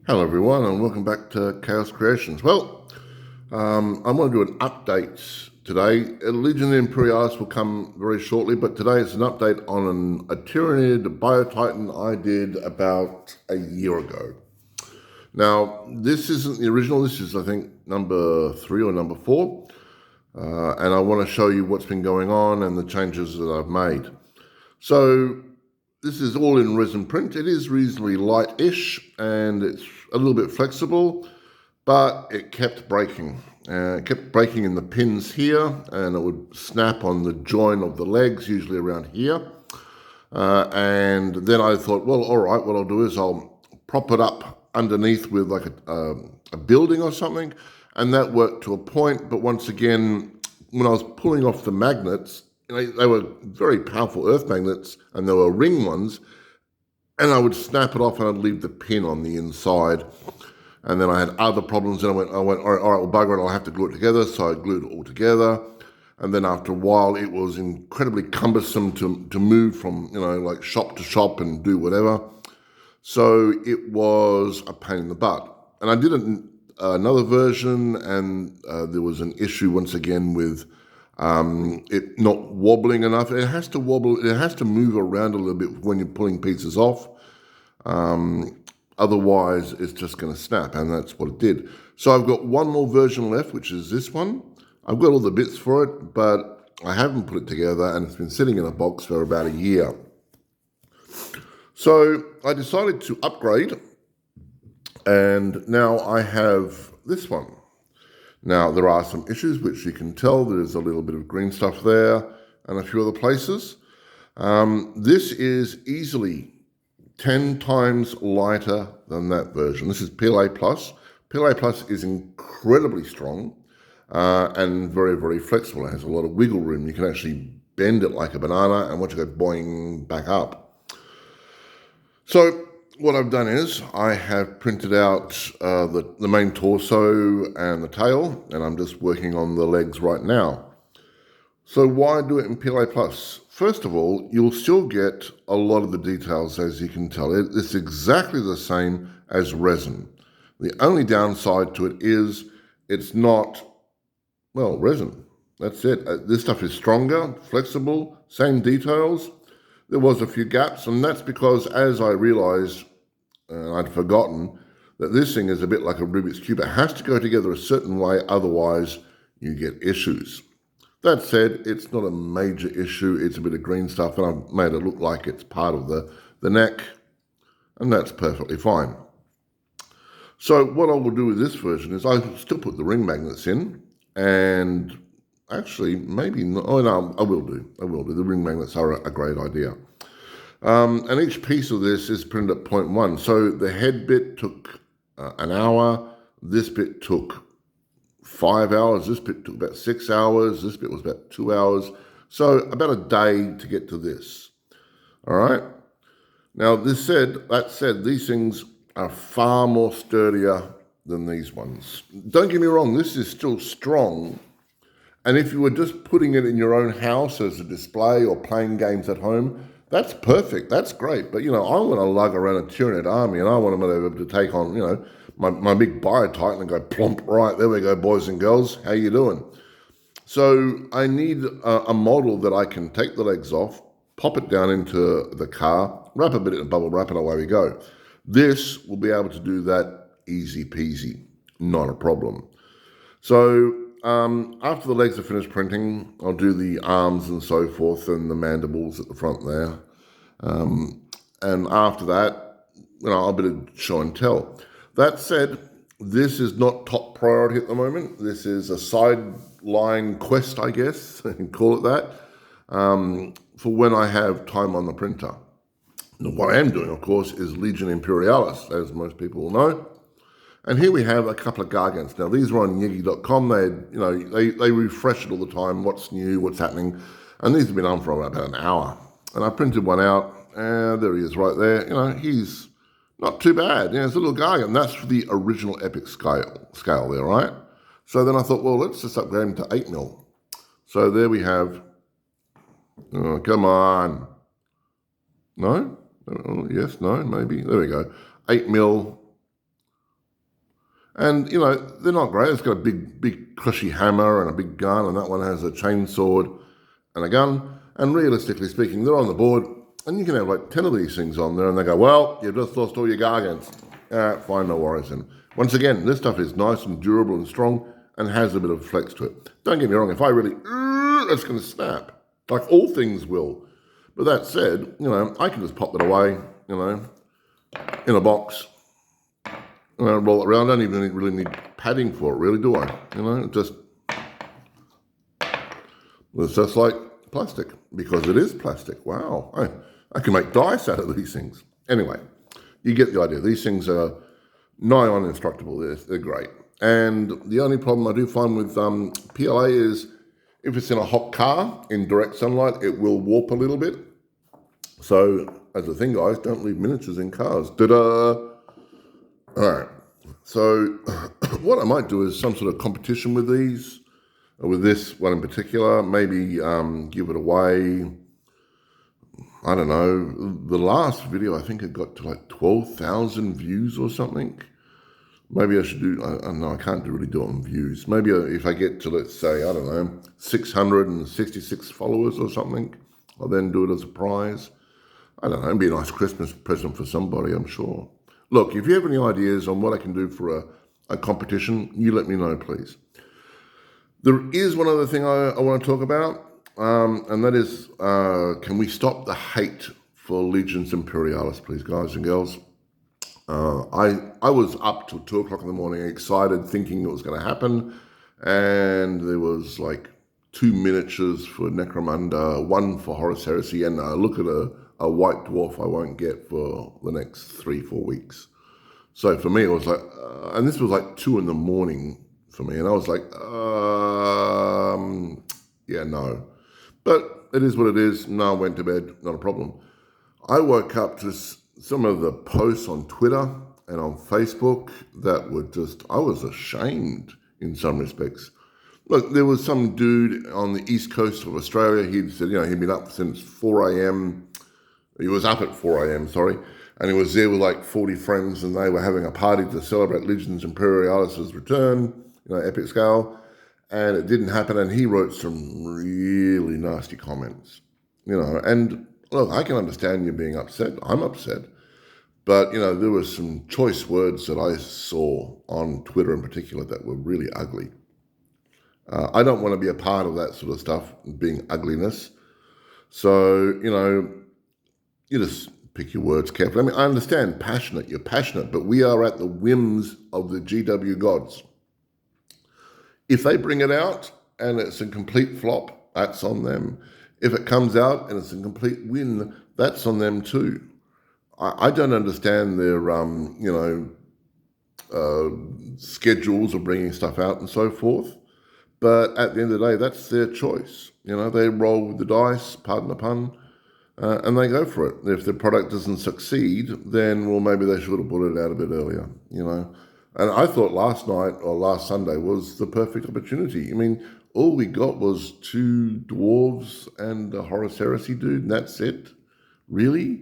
Hello everyone and welcome back to Chaos Creations. I'm going to do an update today. Legion Imperialis will come very shortly, but today it's an update on a Tyranid Biotitan I did about a year ago. Now, this isn't the original, this is I think number 3 or number 4, and I want to show you what's been going on and the changes that I've made. So, this is all in resin print. It is reasonably light-ish and it's a little bit flexible, but it kept breaking. It kept breaking in the pins here, and it would snap on the join of the legs, usually around here. And then I thought, well, all right, what I'll do is I'll prop it up underneath with like a building or something, and that worked to a point. But once again, when I was pulling off the magnets, they were very powerful earth magnets, and they were ring ones, and I would snap it off and I'd leave the pin on the inside. And then I had other problems, and I went, all right, well, bugger it, I'll have to glue it together. So I glued it all together. And then after a while, it was incredibly cumbersome to move from, like shop to shop and do whatever. So it was a pain in the butt. And I did another version, and there was an issue once again with it not wobbling enough. It has to wobble, it has to move around a little bit when you're pulling pieces off. Otherwise, it's just going to snap, and that's what it did. So I've got one more version left, which is this one. I've got all the bits for it, but I haven't put it together, and it's been sitting in a box for about a year. So I decided to upgrade, and now I have this one. Now, there are some issues, which you can tell. There's a little bit of green stuff there and a few other places. This is easily 10 times lighter than that version. This is PLA Plus. PLA Plus is incredibly strong and very, very flexible. It has a lot of wiggle room. You can actually bend it like a banana and watch it go boing back up. So what I've done is I have printed out the main torso and the tail, and I'm just working on the legs right now. So why do it in PLA Plus? First of all, you'll still get a lot of the details, as you can tell. It's exactly the same as resin. The only downside to it is it's not, well, resin. That's it. This stuff is stronger, flexible, same details. There was a few gaps, and that's because as I realized, I'd forgotten, that this thing is a bit like a Rubik's Cube. It has to go together a certain way, otherwise you get issues. That said, it's not a major issue. It's a bit of green stuff, and I've made it look like it's part of the neck, and that's perfectly fine. So what I will do with this version is I still put the ring magnets in, and actually, maybe not. Oh, no, I will do. The ring magnets are a great idea. And each piece of this is printed at 0.1. So the head bit took an hour. This bit took 5 hours. This bit took about 6 hours. This bit was about 2 hours. So about a day to get to this. All right. Now, that said, these things are far more sturdier than these ones. Don't get me wrong. This is still strong. And if you were just putting it in your own house as a display or playing games at home, that's perfect. That's great. But, I want to lug around a Tyranid army, and I want them to be able to take on, my big Biotitan and go plump, right, there we go, boys and girls, how you doing? So I need a model that I can take the legs off, pop it down into the car, wrap a bit in bubble wrap, and away we go. This will be able to do that easy peasy, not a problem. So after the legs are finished printing, I'll do the arms and so forth and the mandibles at the front there. And after that, I'll be able to show and tell. That said, this is not top priority at the moment. This is a sideline quest, I guess, you can call it that, for when I have time on the printer. Now, what I am doing, of course, is Legion Imperialis, as most people will know. And here we have a couple of Gargants. Now, these are on Yegi.com. They refresh it all the time. What's new, what's happening. And these have been on for about an hour. And I printed one out. And there he is right there. He's not too bad. It's a little Gargant. That's for the original epic scale there, right? So then I thought, well, let's just upgrade him to 8 mil. So there we have. Oh, come on. No? Oh, yes, no, maybe. There we go. 8 mil. And, they're not great. It's got a big cushy hammer and a big gun, and that one has a chainsaw and a gun. And realistically speaking, they're on the board, and you can have like 10 of these things on there, and they go, well, you've just lost all your gargants. Fine, no worries. And once again, this stuff is nice and durable and strong and has a bit of flex to it. Don't get me wrong, if I really, it's going to snap, like all things will. But that said, I can just pop it away, in a box, roll it around. I don't even really need padding for it, really, do I? It's just like plastic, because it is plastic. Wow, I can make dice out of these things. Anyway, you get the idea. These things are nigh on indestructible. They're great. And the only problem I do find with PLA is if it's in a hot car in direct sunlight, it will warp a little bit. So, as a thing, guys, don't leave miniatures in cars. Ta-da! All right. So, what I might do is some sort of competition with these, with this one in particular. Maybe give it away. I don't know. The last video, I think it got to like 12,000 views or something. Maybe I should do, I don't know, I can't really do it on views. Maybe if I get to, let's say, I don't know, 666 followers or something, I'll then do it as a prize. I don't know, it'd be a nice Christmas present for somebody, I'm sure. Look, if you have any ideas on what I can do for a competition, you let me know, please. There is one other thing I want to talk about, and that is, can we stop the hate for Legions Imperialis, please, guys and girls? I was up till 2 o'clock in the morning, excited, thinking it was going to happen, and there was like 2 miniatures for Necromunda, 1 for Horus Heresy, and look at a white dwarf I won't get for the next 3-4 weeks. So for me, it was like, and this was like 2 in the morning for me, and I was like, yeah, no. But it is what it is. No, I went to bed, not a problem. I woke up to some of the posts on Twitter and on Facebook that were just, I was ashamed in some respects. Look, there was some dude on the east coast of Australia. He'd said, he'd been up since 4 a.m. He was up at 4 a.m., sorry. And he was there with like 40 friends, and they were having a party to celebrate Legions Imperialis' return, epic scale. And it didn't happen, and he wrote some really nasty comments, and look, I can understand you being upset. I'm upset. But, there were some choice words that I saw on Twitter in particular that were really ugly. I don't want to be a part of that sort of stuff, being ugliness. So, you just pick your words carefully. I mean, I understand you're passionate, but we are at the whims of the GW gods. If they bring it out and it's a complete flop, that's on them. If it comes out and it's a complete win, that's on them too. I don't understand their, schedules of bringing stuff out and so forth. But at the end of the day, that's their choice. They roll with the dice, pardon the pun, and they go for it. If the product doesn't succeed, then, well, maybe they should have put it out a bit earlier, And I thought last night or last Sunday was the perfect opportunity. I mean, all we got was 2 dwarves and a Horus Heresy dude, and that's it. Really?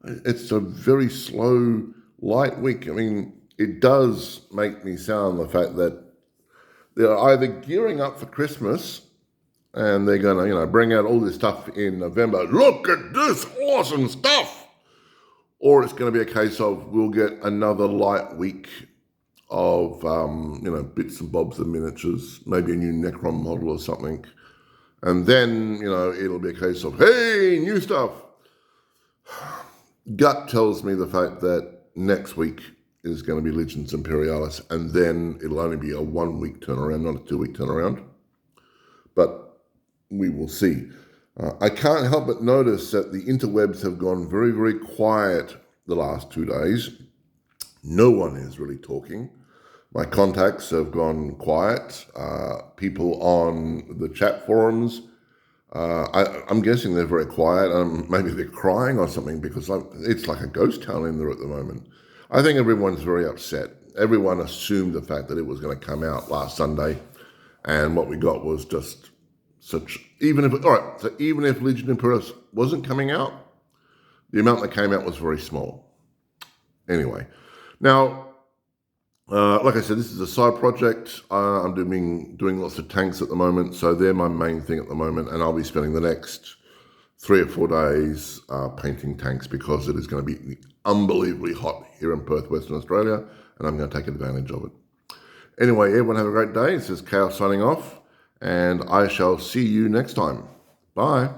It's a very slow, light week. I mean, it does make me sound the fact that they're either gearing up for Christmas and they're going to, bring out all this stuff in November. Look at this awesome stuff. Or it's going to be a case of we'll get another light week of, bits and bobs of miniatures, maybe a new Necron model or something. And then, it'll be a case of, hey, new stuff. Gut tells me the fact that next week is going to be Legions Imperialis, and then it'll only be a 1-week turnaround, not a 2-week turnaround. But we will see. I can't help but notice that the interwebs have gone very, very quiet the last 2 days. No one is really talking. My contacts have gone quiet. People on the chat forums, I'm guessing they're very quiet. Maybe they're crying or something, because it's like a ghost town in there at the moment. I think everyone's very upset. Everyone assumed the fact that it was going to come out last Sunday, and what we got was just such. Even if Legion Imperialis wasn't coming out, the amount that came out was very small. Anyway, now Like I said, this is a side project. I'm doing lots of tanks at the moment, so they're my main thing at the moment, and I'll be spending the next 3 or 4 days painting tanks because it is going to be unbelievably hot here in Perth, Western Australia, and I'm going to take advantage of it. Anyway, everyone have a great day. This is Chaos signing off, and I shall see you next time. Bye.